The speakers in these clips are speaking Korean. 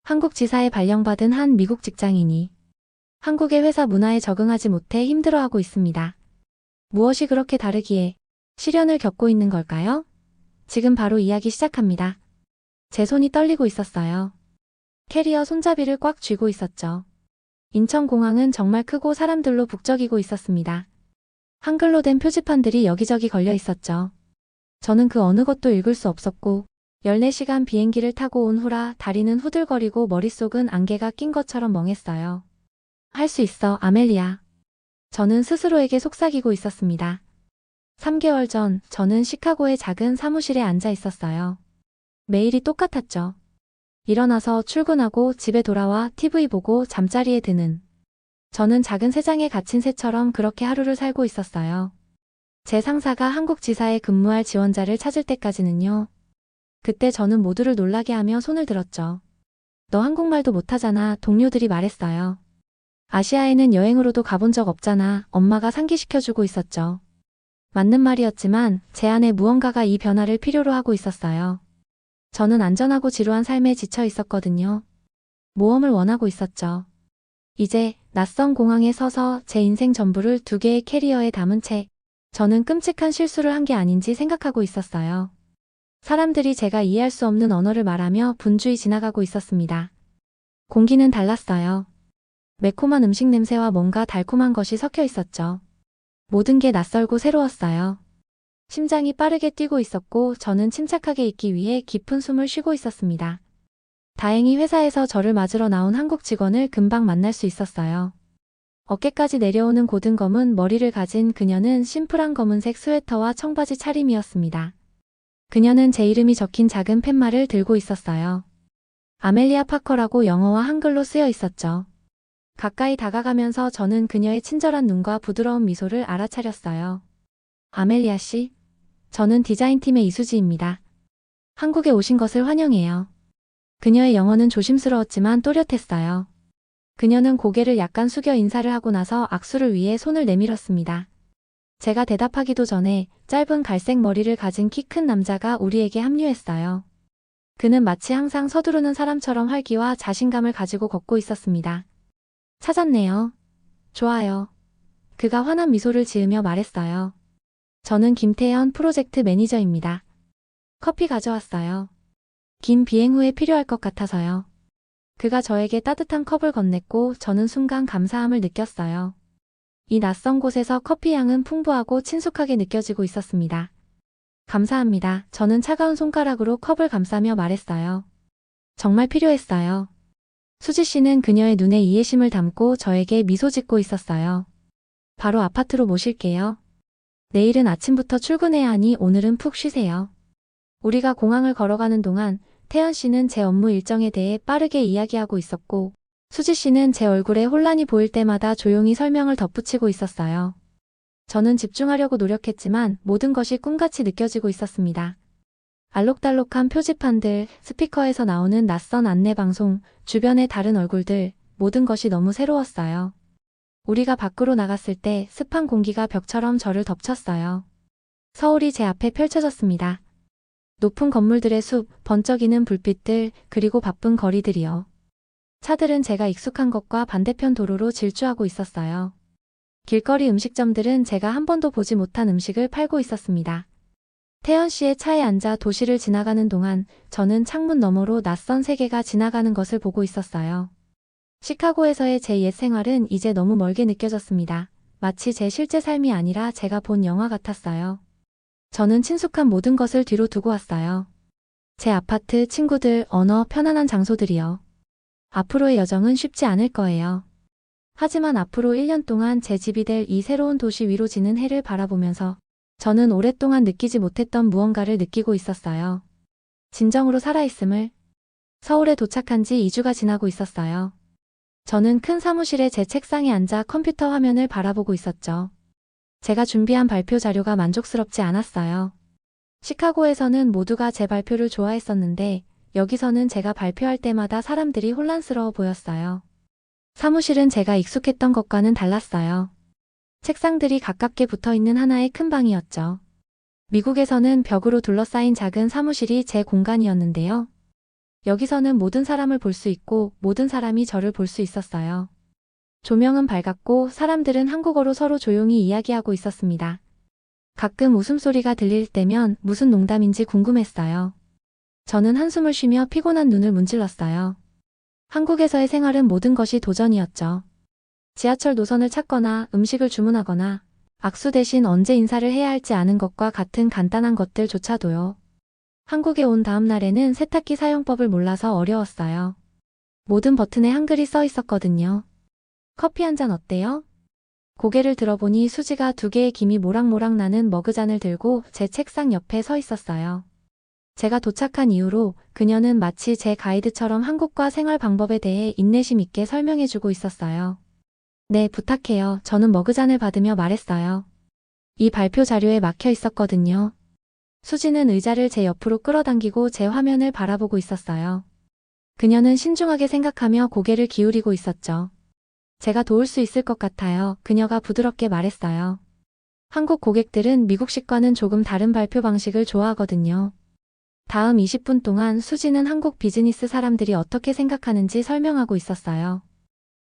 한국 지사에 발령받은 한 미국 직장인이 한국의 회사 문화에 적응하지 못해 힘들어하고 있습니다. 무엇이 그렇게 다르기에 시련을 겪고 있는 걸까요? 지금 바로 이야기 시작합니다. 제 손이 떨리고 있었어요. 캐리어 손잡이를 꽉 쥐고 있었죠. 인천공항은 정말 크고 사람들로 북적이고 있었습니다. 한글로 된 표지판들이 여기저기 걸려 있었죠. 저는 그 어느 것도 읽을 수 없었고 14시간 비행기를 타고 온 후라 다리는 후들거리고 머릿속은 안개가 낀 것처럼 멍했어요. 할 수 있어, 아멜리아. 저는 스스로에게 속삭이고 있었습니다. 3개월 전 저는 시카고의 작은 사무실에 앉아 있었어요. 매일이 똑같았죠. 일어나서 출근하고 집에 돌아와 TV 보고 잠자리에 드는. 저는 작은 새장에 갇힌 새처럼 그렇게 하루를 살고 있었어요. 제 상사가 한국 지사에 근무할 지원자를 찾을 때까지는요. 그때 저는 모두를 놀라게 하며 손을 들었죠. 너 한국말도 못하잖아, 동료들이 말했어요. 아시아에는 여행으로도 가본 적 없잖아, 엄마가 상기시켜주고 있었죠. 맞는 말이었지만 제 안에 무언가가 이 변화를 필요로 하고 있었어요. 저는 안전하고 지루한 삶에 지쳐 있었거든요. 모험을 원하고 있었죠. 이제 낯선 공항에 서서 제 인생 전부를 2개의 캐리어에 담은 채 저는 끔찍한 실수를 한 게 아닌지 생각하고 있었어요. 사람들이 제가 이해할 수 없는 언어를 말하며 분주히 지나가고 있었습니다. 공기는 달랐어요. 매콤한 음식 냄새와 뭔가 달콤한 것이 섞여 있었죠. 모든 게 낯설고 새로웠어요. 심장이 빠르게 뛰고 있었고 저는 침착하게 있기 위해 깊은 숨을 쉬고 있었습니다. 다행히 회사에서 저를 맞으러 나온 한국 직원을 금방 만날 수 있었어요. 어깨까지 내려오는 고든 검은 머리를 가진 그녀는 심플한 검은색 스웨터와 청바지 차림이었습니다. 그녀는 제 이름이 적힌 작은 팻말을 들고 있었어요. 아멜리아 파커라고 영어와 한글로 쓰여 있었죠. 가까이 다가가면서 저는 그녀의 친절한 눈과 부드러운 미소를 알아차렸어요. 아멜리아 씨, 저는 디자인팀의 이수지입니다. 한국에 오신 것을 환영해요. 그녀의 영어는 조심스러웠지만 또렷했어요. 그녀는 고개를 약간 숙여 인사를 하고 나서 악수를 위해 손을 내밀었습니다. 제가 대답하기도 전에 짧은 갈색 머리를 가진 키 큰 남자가 우리에게 합류했어요. 그는 마치 항상 서두르는 사람처럼 활기와 자신감을 가지고 걷고 있었습니다. 찾았네요. 좋아요. 그가 환한 미소를 지으며 말했어요. 저는 김태현 프로젝트 매니저입니다. 커피 가져왔어요. 긴 비행 후에 필요할 것 같아서요. 그가 저에게 따뜻한 컵을 건넸고 저는 순간 감사함을 느꼈어요. 이 낯선 곳에서 커피 향은 풍부하고 친숙하게 느껴지고 있었습니다. 감사합니다. 저는 차가운 손가락으로 컵을 감싸며 말했어요. 정말 필요했어요. 수지 씨는 그녀의 눈에 이해심을 담고 저에게 미소 짓고 있었어요. 바로 아파트로 모실게요. 내일은 아침부터 출근해야 하니 오늘은 푹 쉬세요. 우리가 공항을 걸어가는 동안 태연 씨는 제 업무 일정에 대해 빠르게 이야기하고 있었고 수지 씨는 제 얼굴에 혼란이 보일 때마다 조용히 설명을 덧붙이고 있었어요. 저는 집중하려고 노력했지만 모든 것이 꿈같이 느껴지고 있었습니다. 알록달록한 표지판들, 스피커에서 나오는 낯선 안내방송, 주변의 다른 얼굴들, 모든 것이 너무 새로웠어요. 우리가 밖으로 나갔을 때 습한 공기가 벽처럼 저를 덮쳤어요. 서울이 제 앞에 펼쳐졌습니다. 높은 건물들의 숲, 번쩍이는 불빛들, 그리고 바쁜 거리들이요. 차들은 제가 익숙한 것과 반대편 도로로 질주하고 있었어요. 길거리 음식점들은 제가 한 번도 보지 못한 음식을 팔고 있었습니다. 태연 씨의 차에 앉아 도시를 지나가는 동안 저는 창문 너머로 낯선 세계가 지나가는 것을 보고 있었어요. 시카고에서의 제 옛 생활은 이제 너무 멀게 느껴졌습니다. 마치 제 실제 삶이 아니라 제가 본 영화 같았어요. 저는 친숙한 모든 것을 뒤로 두고 왔어요. 제 아파트, 친구들, 언어, 편안한 장소들이요. 앞으로의 여정은 쉽지 않을 거예요. 하지만 앞으로 1년 동안 제 집이 될 이 새로운 도시 위로 지는 해를 바라보면서 저는 오랫동안 느끼지 못했던 무언가를 느끼고 있었어요. 진정으로 살아있음을. 서울에 도착한 지 2주가 지나고 있었어요. 저는 큰 사무실에 제 책상에 앉아 컴퓨터 화면을 바라보고 있었죠. 제가 준비한 발표 자료가 만족스럽지 않았어요. 시카고에서는 모두가 제 발표를 좋아했었는데 여기서는 제가 발표할 때마다 사람들이 혼란스러워 보였어요. 사무실은 제가 익숙했던 것과는 달랐어요. 책상들이 가깝게 붙어있는 하나의 큰 방이었죠. 미국에서는 벽으로 둘러싸인 작은 사무실이 제 공간이었는데요. 여기서는 모든 사람을 볼 수 있고 모든 사람이 저를 볼 수 있었어요. 조명은 밝았고 사람들은 한국어로 서로 조용히 이야기하고 있었습니다. 가끔 웃음소리가 들릴 때면 무슨 농담인지 궁금했어요. 저는 한숨을 쉬며 피곤한 눈을 문질렀어요. 한국에서의 생활은 모든 것이 도전이었죠. 지하철 노선을 찾거나 음식을 주문하거나 악수 대신 언제 인사를 해야 할지 아는 것과 같은 간단한 것들조차도요. 한국에 온 다음 날에는 세탁기 사용법을 몰라서 어려웠어요. 모든 버튼에 한글이 써 있었거든요. 커피 한 잔 어때요? 고개를 들어보니 수지가 2개의 김이 모락모락 나는 머그잔을 들고 제 책상 옆에 서 있었어요. 제가 도착한 이후로 그녀는 마치 제 가이드처럼 한국과 생활 방법에 대해 인내심 있게 설명해주고 있었어요. 네, 부탁해요. 저는 머그잔을 받으며 말했어요. 이 발표 자료에 막혀 있었거든요. 수지는 의자를 제 옆으로 끌어당기고 제 화면을 바라보고 있었어요. 그녀는 신중하게 생각하며 고개를 기울이고 있었죠. 제가 도울 수 있을 것 같아요. 그녀가 부드럽게 말했어요. 한국 고객들은 미국식과는 조금 다른 발표 방식을 좋아하거든요. 다음 20분 동안 수지는 한국 비즈니스 사람들이 어떻게 생각하는지 설명하고 있었어요.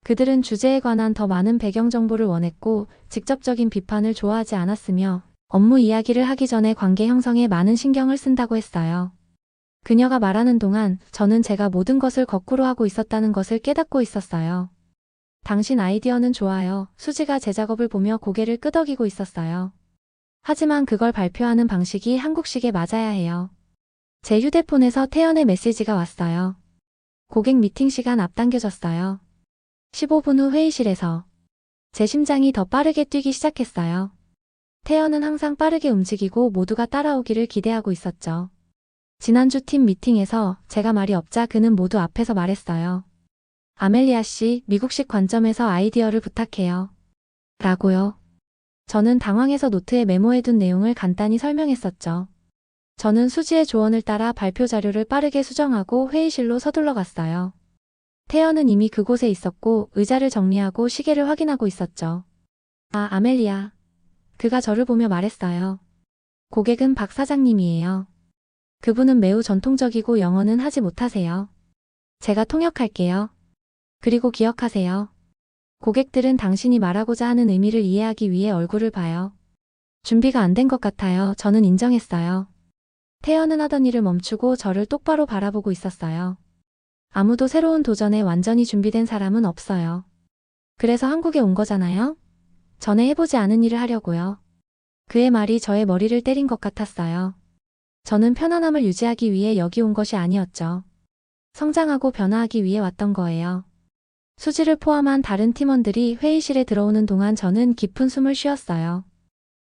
그들은 주제에 관한 더 많은 배경 정보를 원했고 직접적인 비판을 좋아하지 않았으며 업무 이야기를 하기 전에 관계 형성에 많은 신경을 쓴다고 했어요. 그녀가 말하는 동안 저는 제가 모든 것을 거꾸로 하고 있었다는 것을 깨닫고 있었어요. 당신 아이디어는 좋아요. 수지가 제 작업을 보며 고개를 끄덕이고 있었어요. 하지만 그걸 발표하는 방식이 한국식에 맞아야 해요. 제 휴대폰에서 태연의 메시지가 왔어요. 고객 미팅 시간 앞당겨졌어요. 15분 후 회의실에서 제 심장이 더 빠르게 뛰기 시작했어요. 태연은 항상 빠르게 움직이고 모두가 따라오기를 기대하고 있었죠. 지난주 팀 미팅에서 제가 말이 없자 그는 모두 앞에서 말했어요. 아멜리아 씨, 미국식 관점에서 아이디어를 부탁해요. 라고요. 저는 당황해서 노트에 메모해둔 내용을 간단히 설명했었죠. 저는 수지의 조언을 따라 발표 자료를 빠르게 수정하고 회의실로 서둘러 갔어요. 태연은 이미 그곳에 있었고 의자를 정리하고 시계를 확인하고 있었죠. 아, 아멜리아. 그가 저를 보며 말했어요. 고객은 박 사장님이에요. 그분은 매우 전통적이고 영어는 하지 못하세요. 제가 통역할게요. 그리고 기억하세요. 고객들은 당신이 말하고자 하는 의미를 이해하기 위해 얼굴을 봐요. 준비가 안 된 것 같아요. 저는 인정했어요. 태연은 하던 일을 멈추고 저를 똑바로 바라보고 있었어요. 아무도 새로운 도전에 완전히 준비된 사람은 없어요. 그래서 한국에 온 거잖아요? 전에 해보지 않은 일을 하려고요. 그의 말이 저의 머리를 때린 것 같았어요. 저는 편안함을 유지하기 위해 여기 온 것이 아니었죠. 성장하고 변화하기 위해 왔던 거예요. 수지를 포함한 다른 팀원들이 회의실에 들어오는 동안 저는 깊은 숨을 쉬었어요.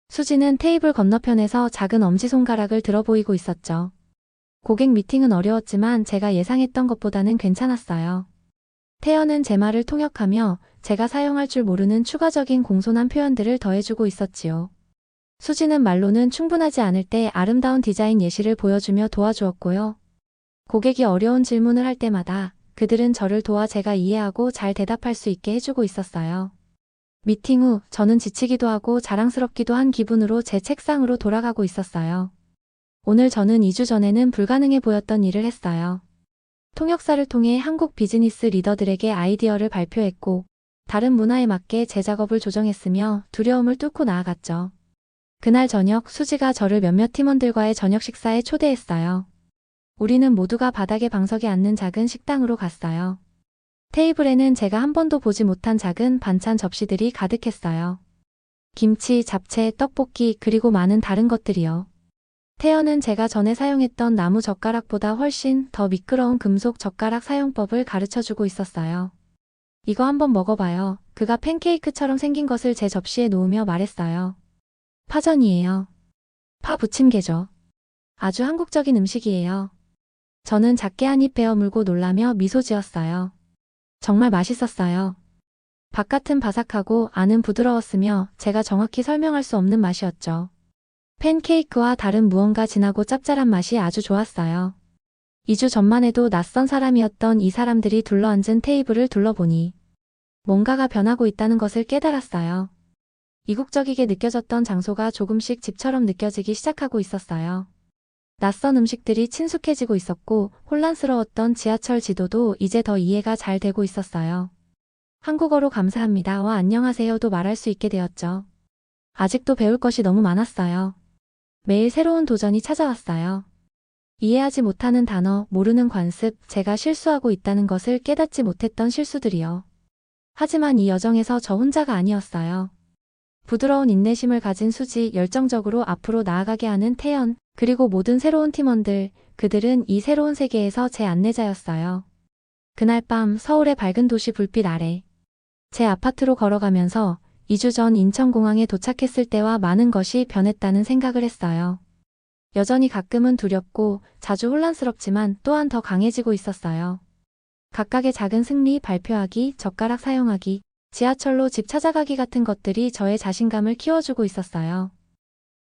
수지는 테이블 건너편에서 작은 엄지손가락을 들어 보이고 있었죠. 고객 미팅은 어려웠지만 제가 예상했던 것보다는 괜찮았어요. 태연은 제 말을 통역하며 제가 사용할 줄 모르는 추가적인 공손한 표현들을 더해주고 있었지요. 수지는 말로는 충분하지 않을 때 아름다운 디자인 예시를 보여주며 도와주었고요. 고객이 어려운 질문을 할 때마다 그들은 저를 도와 제가 이해하고 잘 대답할 수 있게 해주고 있었어요. 미팅 후 저는 지치기도 하고 자랑스럽기도 한 기분으로 제 책상으로 돌아가고 있었어요. 오늘 저는 2주 전에는 불가능해 보였던 일을 했어요. 통역사를 통해 한국 비즈니스 리더들에게 아이디어를 발표했고 다른 문화에 맞게 제 작업을 조정했으며 두려움을 뚫고 나아갔죠. 그날 저녁 수지가 저를 몇몇 팀원들과의 저녁 식사에 초대했어요. 우리는 모두가 바닥에 방석에 앉는 작은 식당으로 갔어요. 테이블에는 제가 한 번도 보지 못한 작은 반찬 접시들이 가득했어요. 김치, 잡채, 떡볶이, 그리고 많은 다른 것들이요. 태연은 제가 전에 사용했던 나무 젓가락보다 훨씬 더 미끄러운 금속 젓가락 사용법을 가르쳐주고 있었어요. 이거 한번 먹어봐요. 그가 팬케이크처럼 생긴 것을 제 접시에 놓으며 말했어요. 파전이에요. 파 부침개죠. 아주 한국적인 음식이에요. 저는 작게 한 입 베어 물고 놀라며 미소 지었어요. 정말 맛있었어요. 바깥은 바삭하고 안은 부드러웠으며 제가 정확히 설명할 수 없는 맛이었죠. 팬케이크와 다른 무언가 진하고 짭짤한 맛이 아주 좋았어요. 2주 전만 해도 낯선 사람이었던 이 사람들이 둘러앉은 테이블을 둘러보니 뭔가가 변하고 있다는 것을 깨달았어요. 이국적이게 느껴졌던 장소가 조금씩 집처럼 느껴지기 시작하고 있었어요. 낯선 음식들이 친숙해지고 있었고 혼란스러웠던 지하철 지도도 이제 더 이해가 잘 되고 있었어요. 한국어로 감사합니다와 안녕하세요도 말할 수 있게 되었죠. 아직도 배울 것이 너무 많았어요. 매일 새로운 도전이 찾아왔어요. 이해하지 못하는 단어, 모르는 관습, 제가 실수하고 있다는 것을 깨닫지 못했던 실수들이요. 하지만 이 여정에서 저 혼자가 아니었어요. 부드러운 인내심을 가진 수지, 열정적으로 앞으로 나아가게 하는 태연, 그리고 모든 새로운 팀원들, 그들은 이 새로운 세계에서 제 안내자였어요. 그날 밤 서울의 밝은 도시 불빛 아래 제 아파트로 걸어가면서 2주 전 인천공항에 도착했을 때와 많은 것이 변했다는 생각을 했어요. 여전히 가끔은 두렵고 자주 혼란스럽지만 또한 더 강해지고 있었어요. 각각의 작은 승리, 발표하기, 젓가락 사용하기, 지하철로 집 찾아가기 같은 것들이 저의 자신감을 키워주고 있었어요.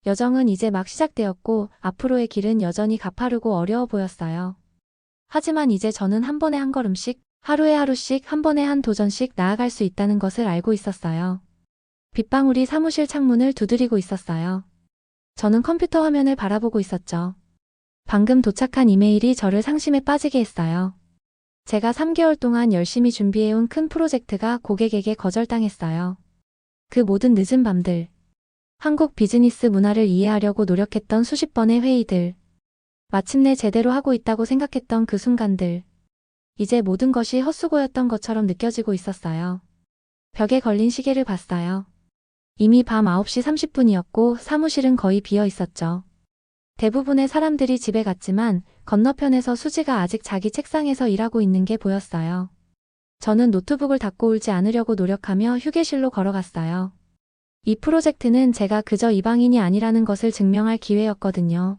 여정은 이제 막 시작되었고 앞으로의 길은 여전히 가파르고 어려워 보였어요. 하지만 이제 저는 한 번에 한 걸음씩, 하루에 하루씩, 한 번에 한 도전씩 나아갈 수 있다는 것을 알고 있었어요. 빗방울이 사무실 창문을 두드리고 있었어요. 저는 컴퓨터 화면을 바라보고 있었죠. 방금 도착한 이메일이 저를 상심에 빠지게 했어요. 제가 3개월 동안 열심히 준비해온 큰 프로젝트가 고객에게 거절당했어요. 그 모든 늦은 밤들, 한국 비즈니스 문화를 이해하려고 노력했던 수십 번의 회의들, 마침내 제대로 하고 있다고 생각했던 그 순간들, 이제 모든 것이 헛수고였던 것처럼 느껴지고 있었어요. 벽에 걸린 시계를 봤어요. 이미 밤 9시 30분이었고 사무실은 거의 비어 있었죠. 대부분의 사람들이 집에 갔지만 건너편에서 수지가 아직 자기 책상에서 일하고 있는 게 보였어요. 저는 노트북을 닫고 울지 않으려고 노력하며 휴게실로 걸어갔어요. 이 프로젝트는 제가 그저 이방인이 아니라는 것을 증명할 기회였거든요.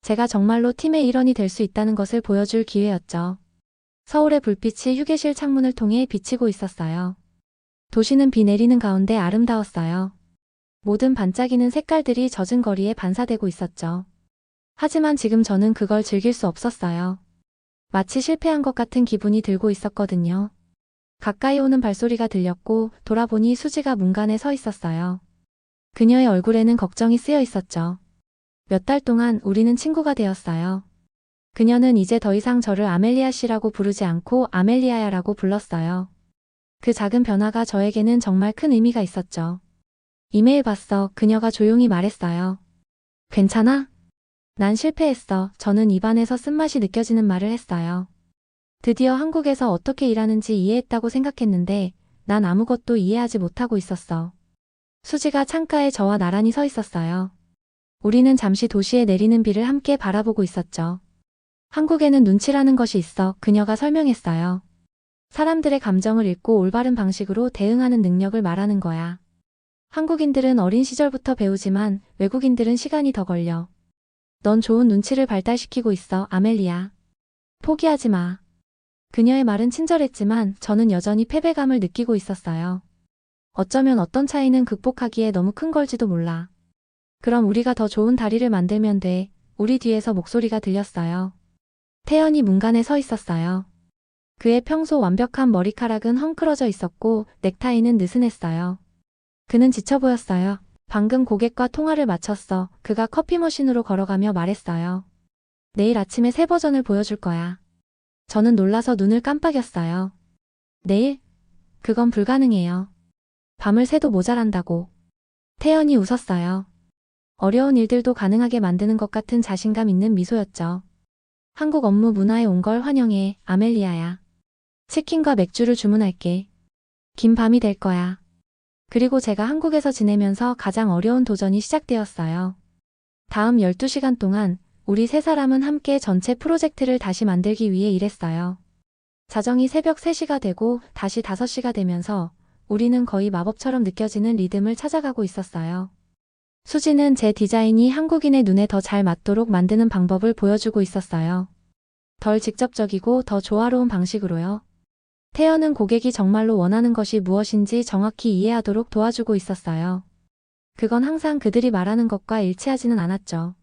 제가 정말로 팀의 일원이 될 수 있다는 것을 보여줄 기회였죠. 서울의 불빛이 휴게실 창문을 통해 비치고 있었어요. 도시는 비 내리는 가운데 아름다웠어요. 모든 반짝이는 색깔들이 젖은 거리에 반사되고 있었죠. 하지만 지금 저는 그걸 즐길 수 없었어요. 마치 실패한 것 같은 기분이 들고 있었거든요. 가까이 오는 발소리가 들렸고 돌아보니 수지가 문간에 서 있었어요. 그녀의 얼굴에는 걱정이 쓰여 있었죠. 몇 달 동안 우리는 친구가 되었어요. 그녀는 이제 더 이상 저를 아멜리아 씨라고 부르지 않고 아멜리아야라고 불렀어요. 그 작은 변화가 저에게는 정말 큰 의미가 있었죠. 이메일 봤어. 그녀가 조용히 말했어요. 괜찮아? 난 실패했어. 저는 입안에서 쓴맛이 느껴지는 말을 했어요. 드디어 한국에서 어떻게 일하는지 이해했다고 생각했는데 난 아무것도 이해하지 못하고 있었어. 수지가 창가에 저와 나란히 서 있었어요. 우리는 잠시 도시에 내리는 비를 함께 바라보고 있었죠. 한국에는 눈치라는 것이 있어. 그녀가 설명했어요. 사람들의 감정을 읽고 올바른 방식으로 대응하는 능력을 말하는 거야. 한국인들은 어린 시절부터 배우지만 외국인들은 시간이 더 걸려. 넌 좋은 눈치를 발달시키고 있어, 아멜리아. 포기하지 마. 그녀의 말은 친절했지만 저는 여전히 패배감을 느끼고 있었어요. 어쩌면 어떤 차이는 극복하기에 너무 큰 걸지도 몰라. 그럼 우리가 더 좋은 다리를 만들면 돼. 우리 뒤에서 목소리가 들렸어요. 태연이 문간에 서 있었어요. 그의 평소 완벽한 머리카락은 헝클어져 있었고 넥타이는 느슨했어요. 그는 지쳐 보였어요. 방금 고객과 통화를 마쳤어. 그가 커피 머신으로 걸어가며 말했어요. 내일 아침에 새 버전을 보여줄 거야. 저는 놀라서 눈을 깜빡였어요. 내일? 그건 불가능해요. 밤을 새도 모자란다고. 태연이 웃었어요. 어려운 일들도 가능하게 만드는 것 같은 자신감 있는 미소였죠. 한국 업무 문화에 온 걸 환영해, 아멜리아야. 치킨과 맥주를 주문할게. 긴 밤이 될 거야. 그리고 제가 한국에서 지내면서 가장 어려운 도전이 시작되었어요. 다음 12시간 동안 우리 세 사람은 함께 전체 프로젝트를 다시 만들기 위해 일했어요. 자정이 새벽 3시가 되고 다시 5시가 되면서 우리는 거의 마법처럼 느껴지는 리듬을 찾아가고 있었어요. 수지는 제 디자인이 한국인의 눈에 더 잘 맞도록 만드는 방법을 보여주고 있었어요. 덜 직접적이고 더 조화로운 방식으로요. 태연은 고객이 정말로 원하는 것이 무엇인지 정확히 이해하도록 도와주고 있었어요. 그건 항상 그들이 말하는 것과 일치하지는 않았죠.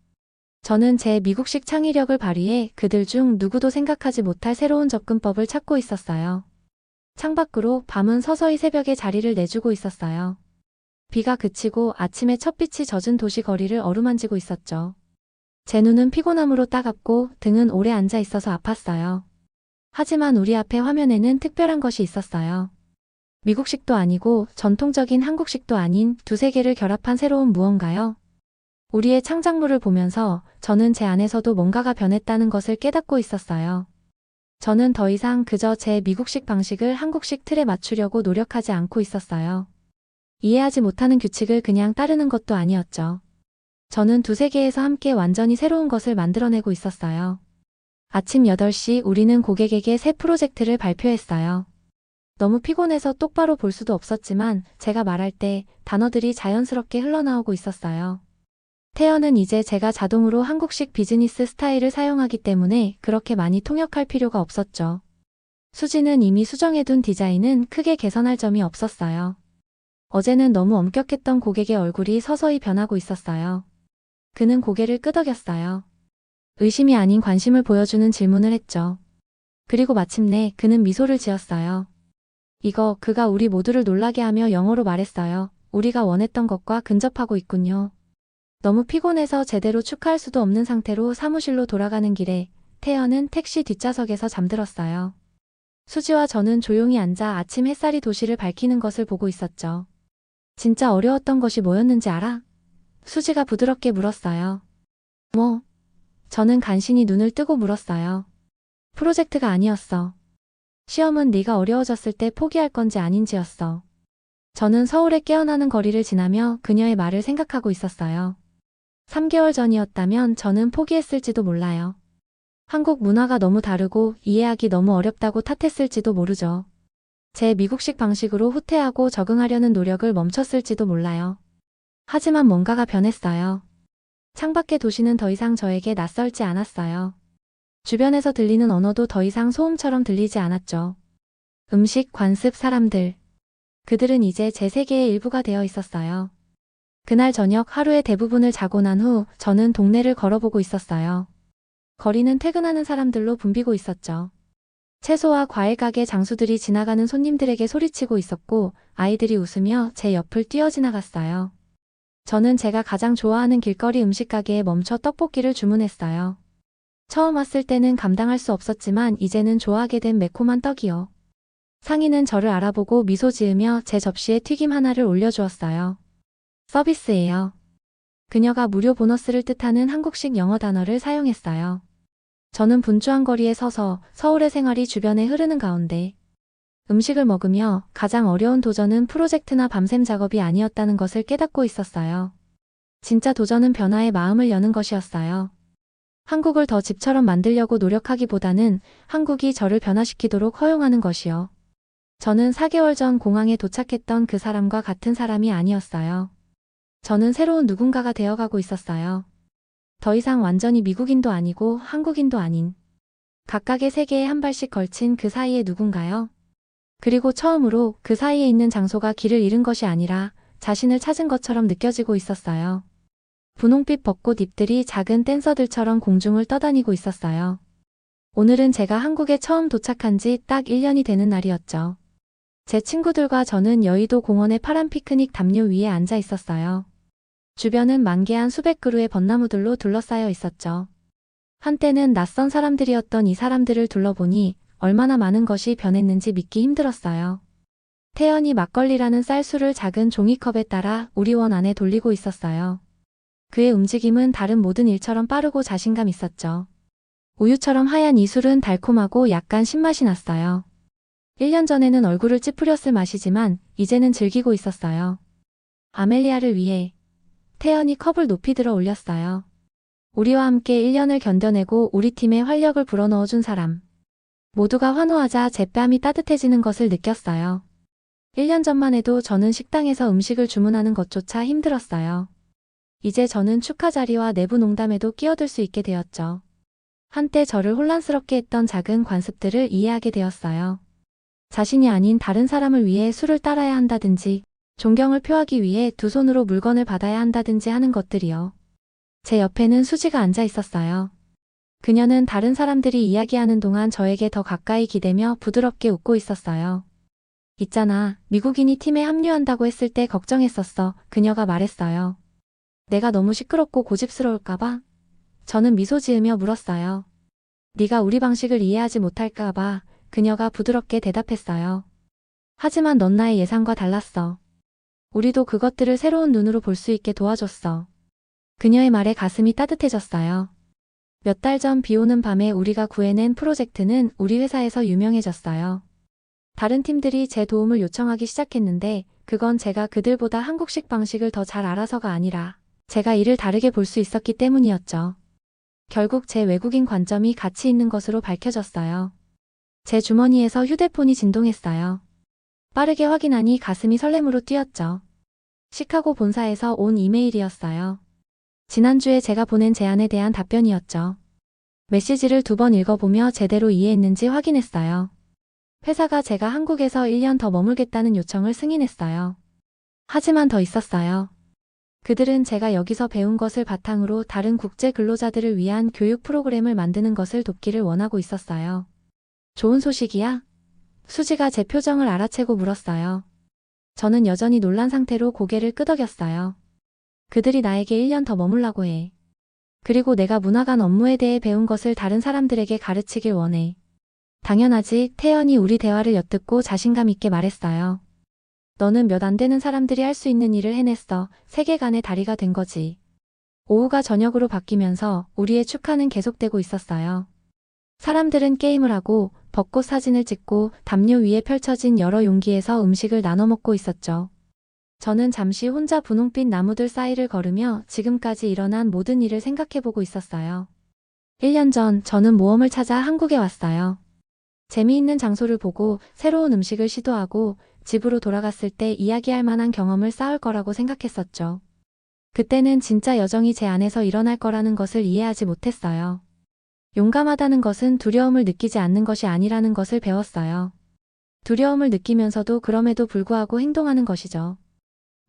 저는 제 미국식 창의력을 발휘해 그들 중 누구도 생각하지 못할 새로운 접근법을 찾고 있었어요. 창밖으로 밤은 서서히 새벽에 자리를 내주고 있었어요. 비가 그치고 아침의 첫빛이 젖은 도시 거리를 어루만지고 있었죠. 제 눈은 피곤함으로 따갑고 등은 오래 앉아 있어서 아팠어요. 하지만 우리 앞에 화면에는 특별한 것이 있었어요. 미국식도 아니고 전통적인 한국식도 아닌 두세 개를 결합한 새로운 무언가요. 우리의 창작물을 보면서 저는 제 안에서도 뭔가가 변했다는 것을 깨닫고 있었어요. 저는 더 이상 그저 제 미국식 방식을 한국식 틀에 맞추려고 노력하지 않고 있었어요. 이해하지 못하는 규칙을 그냥 따르는 것도 아니었죠. 저는 두세 개에서 함께 완전히 새로운 것을 만들어내고 있었어요. 아침 8시 우리는 고객에게 새 프로젝트를 발표했어요. 너무 피곤해서 똑바로 볼 수도 없었지만 제가 말할 때 단어들이 자연스럽게 흘러나오고 있었어요. 태연은 이제 제가 자동으로 한국식 비즈니스 스타일을 사용하기 때문에 그렇게 많이 통역할 필요가 없었죠. 수지는 이미 수정해둔 디자인은 크게 개선할 점이 없었어요. 어제는 너무 엄격했던 고객의 얼굴이 서서히 변하고 있었어요. 그는 고개를 끄덕였어요. 의심이 아닌 관심을 보여주는 질문을 했죠. 그리고 마침내 그는 미소를 지었어요. 그가 우리 모두를 놀라게 하며 영어로 말했어요. 우리가 원했던 것과 근접하고 있군요. 너무 피곤해서 제대로 축하할 수도 없는 상태로 사무실로 돌아가는 길에 태연은 택시 뒷좌석에서 잠들었어요. 수지와 저는 조용히 앉아 아침 햇살이 도시를 밝히는 것을 보고 있었죠. 진짜 어려웠던 것이 뭐였는지 알아? 수지가 부드럽게 물었어요. 뭐? 저는 간신히 눈을 뜨고 물었어요. 프로젝트가 아니었어. 시험은 네가 어려워졌을 때 포기할 건지 아닌지였어. 저는 서울의 깨어나는 거리를 지나며 그녀의 말을 생각하고 있었어요. 3개월 전이었다면 저는 포기했을지도 몰라요. 한국 문화가 너무 다르고 이해하기 너무 어렵다고 탓했을지도 모르죠. 제 미국식 방식으로 후퇴하고 적응하려는 노력을 멈췄을지도 몰라요. 하지만 뭔가가 변했어요. 창밖의 도시는 더 이상 저에게 낯설지 않았어요. 주변에서 들리는 언어도 더 이상 소음처럼 들리지 않았죠. 음식, 관습, 사람들. 그들은 이제 제 세계의 일부가 되어 있었어요. 그날 저녁 하루의 대부분을 자고 난 후 저는 동네를 걸어보고 있었어요. 거리는 퇴근하는 사람들로 붐비고 있었죠. 채소와 과일 가게 장수들이 지나가는 손님들에게 소리치고 있었고 아이들이 웃으며 제 옆을 뛰어 지나갔어요. 저는 제가 가장 좋아하는 길거리 음식 가게에 멈춰 떡볶이를 주문했어요. 처음 왔을 때는 감당할 수 없었지만 이제는 좋아하게 된 매콤한 떡이요. 상인은 저를 알아보고 미소 지으며 제 접시에 튀김 하나를 올려주었어요. 서비스예요. 그녀가 무료 보너스를 뜻하는 한국식 영어 단어를 사용했어요. 저는 분주한 거리에 서서 서울의 생활이 주변에 흐르는 가운데 음식을 먹으며 가장 어려운 도전은 프로젝트나 밤샘 작업이 아니었다는 것을 깨닫고 있었어요. 진짜 도전은 변화의 마음을 여는 것이었어요. 한국을 더 집처럼 만들려고 노력하기보다는 한국이 저를 변화시키도록 허용하는 것이요. 저는 4개월 전 공항에 도착했던 그 사람과 같은 사람이 아니었어요. 저는 새로운 누군가가 되어가고 있었어요. 더 이상 완전히 미국인도 아니고 한국인도 아닌 각각의 세계에 한 발씩 걸친 그 사이의 누군가요. 그리고 처음으로 그 사이에 있는 장소가 길을 잃은 것이 아니라 자신을 찾은 것처럼 느껴지고 있었어요. 분홍빛 벚꽃 잎들이 작은 댄서들처럼 공중을 떠다니고 있었어요. 오늘은 제가 한국에 처음 도착한 지 딱 1년이 되는 날이었죠. 제 친구들과 저는 여의도 공원의 파란 피크닉 담요 위에 앉아 있었어요. 주변은 만개한 수백 그루의 벚나무들로 둘러싸여 있었죠. 한때는 낯선 사람들이었던 이 사람들을 둘러보니 얼마나 많은 것이 변했는지 믿기 힘들었어요. 태연이 막걸리라는 쌀수를 작은 종이컵에 따라 우리 원 안에 돌리고 있었어요. 그의 움직임은 다른 모든 일처럼 빠르고 자신감 있었죠. 우유처럼 하얀 이 술은 달콤하고 약간 신맛이 났어요. 1년 전에는 얼굴을 찌푸렸을 맛이지만 이제는 즐기고 있었어요. 아멜리아를 위해 태연이 컵을 높이 들어 올렸어요. 우리와 함께 1년을 견뎌내고 우리 팀에 활력을 불어넣어준 사람. 모두가 환호하자 제 뺨이 따뜻해지는 것을 느꼈어요. 1년 전만 해도 저는 식당에서 음식을 주문하는 것조차 힘들었어요. 이제 저는 축하 자리와 내부 농담에도 끼어들 수 있게 되었죠. 한때 저를 혼란스럽게 했던 작은 관습들을 이해하게 되었어요. 자신이 아닌 다른 사람을 위해 술을 따라야 한다든지, 존경을 표하기 위해 두 손으로 물건을 받아야 한다든지 하는 것들이요. 제 옆에는 수지가 앉아 있었어요. 그녀는 다른 사람들이 이야기하는 동안 저에게 더 가까이 기대며 부드럽게 웃고 있었어요. 있잖아, 미국인이 팀에 합류한다고 했을 때 걱정했었어. 그녀가 말했어요. 내가 너무 시끄럽고 고집스러울까봐? 저는 미소 지으며 물었어요. 네가 우리 방식을 이해하지 못할까 봐. 그녀가 부드럽게 대답했어요. 하지만 넌 나의 예상과 달랐어. 우리도 그것들을 새로운 눈으로 볼 수 있게 도와줬어. 그녀의 말에 가슴이 따뜻해졌어요. 몇 달 전 비 오는 밤에 우리가 구해낸 프로젝트는 우리 회사에서 유명해졌어요. 다른 팀들이 제 도움을 요청하기 시작했는데 그건 제가 그들보다 한국식 방식을 더 잘 알아서가 아니라 제가 일을 다르게 볼 수 있었기 때문이었죠. 결국 제 외국인 관점이 가치 있는 것으로 밝혀졌어요. 제 주머니에서 휴대폰이 진동했어요. 빠르게 확인하니 가슴이 설렘으로 뛰었죠. 시카고 본사에서 온 이메일이었어요. 지난주에 제가 보낸 제안에 대한 답변이었죠. 메시지를 2번 읽어보며 제대로 이해했는지 확인했어요. 회사가 제가 한국에서 1년 더 머물겠다는 요청을 승인했어요. 하지만 더 있었어요. 그들은 제가 여기서 배운 것을 바탕으로 다른 국제 근로자들을 위한 교육 프로그램을 만드는 것을 돕기를 원하고 있었어요. 좋은 소식이야? 수지가 제 표정을 알아채고 물었어요. 저는 여전히 놀란 상태로 고개를 끄덕였어요. 그들이 나에게 1년 더 머물라고 해. 그리고 내가 문화관 업무에 대해 배운 것을 다른 사람들에게 가르치길 원해. 당연하지. 태연이 우리 대화를 엿듣고 자신감 있게 말했어요. 너는 몇 안 되는 사람들이 할 수 있는 일을 해냈어. 세계관의 다리가 된 거지. 오후가 저녁으로 바뀌면서 우리의 축하는 계속되고 있었어요. 사람들은 게임을 하고 벚꽃 사진을 찍고 담요 위에 펼쳐진 여러 용기에서 음식을 나눠 먹고 있었죠. 저는 잠시 혼자 분홍빛 나무들 사이를 걸으며 지금까지 일어난 모든 일을 생각해보고 있었어요. 1년 전 저는 모험을 찾아 한국에 왔어요. 재미있는 장소를 보고 새로운 음식을 시도하고 집으로 돌아갔을 때 이야기할 만한 경험을 쌓을 거라고 생각했었죠. 그때는 진짜 여정이 제 안에서 일어날 거라는 것을 이해하지 못했어요. 용감하다는 것은 두려움을 느끼지 않는 것이 아니라는 것을 배웠어요. 두려움을 느끼면서도 그럼에도 불구하고 행동하는 것이죠.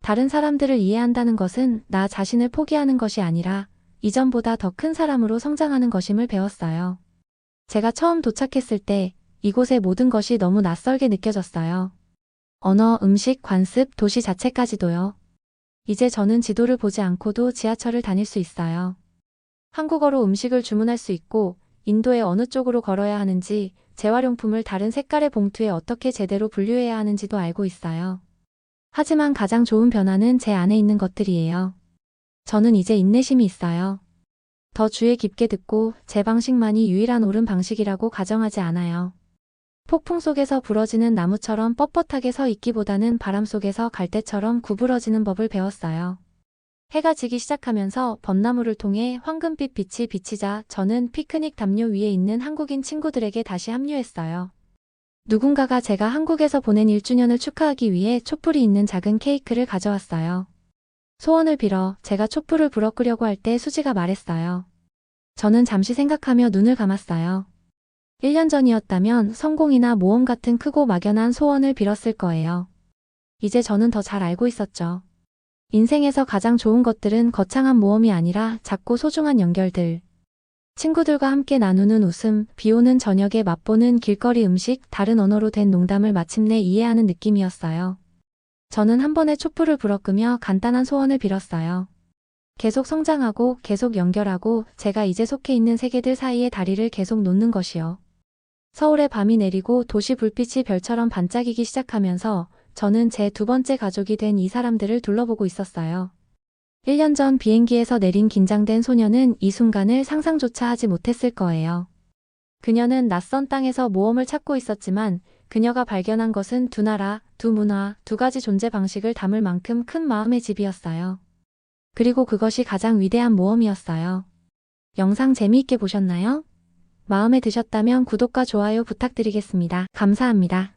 다른 사람들을 이해한다는 것은 나 자신을 포기하는 것이 아니라 이전보다 더 큰 사람으로 성장하는 것임을 배웠어요. 제가 처음 도착했을 때 이곳의 모든 것이 너무 낯설게 느껴졌어요. 언어, 음식, 관습, 도시 자체까지도요. 이제 저는 지도를 보지 않고도 지하철을 다닐 수 있어요. 한국어로 음식을 주문할 수 있고 인도에 어느 쪽으로 걸어야 하는지, 재활용품을 다른 색깔의 봉투에 어떻게 제대로 분류해야 하는지도 알고 있어요. 하지만 가장 좋은 변화는 제 안에 있는 것들이에요. 저는 이제 인내심이 있어요. 더 주의 깊게 듣고 제 방식만이 유일한 옳은 방식이라고 가정하지 않아요. 폭풍 속에서 부러지는 나무처럼 뻣뻣하게 서 있기보다는 바람 속에서 갈대처럼 구부러지는 법을 배웠어요. 해가 지기 시작하면서 벚나무를 통해 황금빛 빛이 비치자 저는 피크닉 담요 위에 있는 한국인 친구들에게 다시 합류했어요. 누군가가 제가 한국에서 보낸 1주년을 축하하기 위해 촛불이 있는 작은 케이크를 가져왔어요. 소원을 빌어 제가 촛불을 불어 끄려고 할 때 수지가 말했어요. 저는 잠시 생각하며 눈을 감았어요. 1년 전이었다면 성공이나 모험 같은 크고 막연한 소원을 빌었을 거예요. 이제 저는 더 잘 알고 있었죠. 인생에서 가장 좋은 것들은 거창한 모험이 아니라 작고 소중한 연결들. 친구들과 함께 나누는 웃음, 비 오는 저녁에 맛보는 길거리 음식, 다른 언어로 된 농담을 마침내 이해하는 느낌이었어요. 저는 한 번에 촛불을 불어 끄며 간단한 소원을 빌었어요. 계속 성장하고 계속 연결하고 제가 이제 속해 있는 세계들 사이에 다리를 계속 놓는 것이요. 서울의 밤이 내리고 도시 불빛이 별처럼 반짝이기 시작하면서 저는 제 2번째 가족이 된 이 사람들을 둘러보고 있었어요. 1년 전 비행기에서 내린 긴장된 소녀는 이 순간을 상상조차 하지 못했을 거예요. 그녀는 낯선 땅에서 모험을 찾고 있었지만 그녀가 발견한 것은 두 나라, 두 문화, 두 가지 존재 방식을 담을 만큼 큰 마음의 집이었어요. 그리고 그것이 가장 위대한 모험이었어요. 영상 재미있게 보셨나요? 마음에 드셨다면 구독과 좋아요 부탁드리겠습니다. 감사합니다.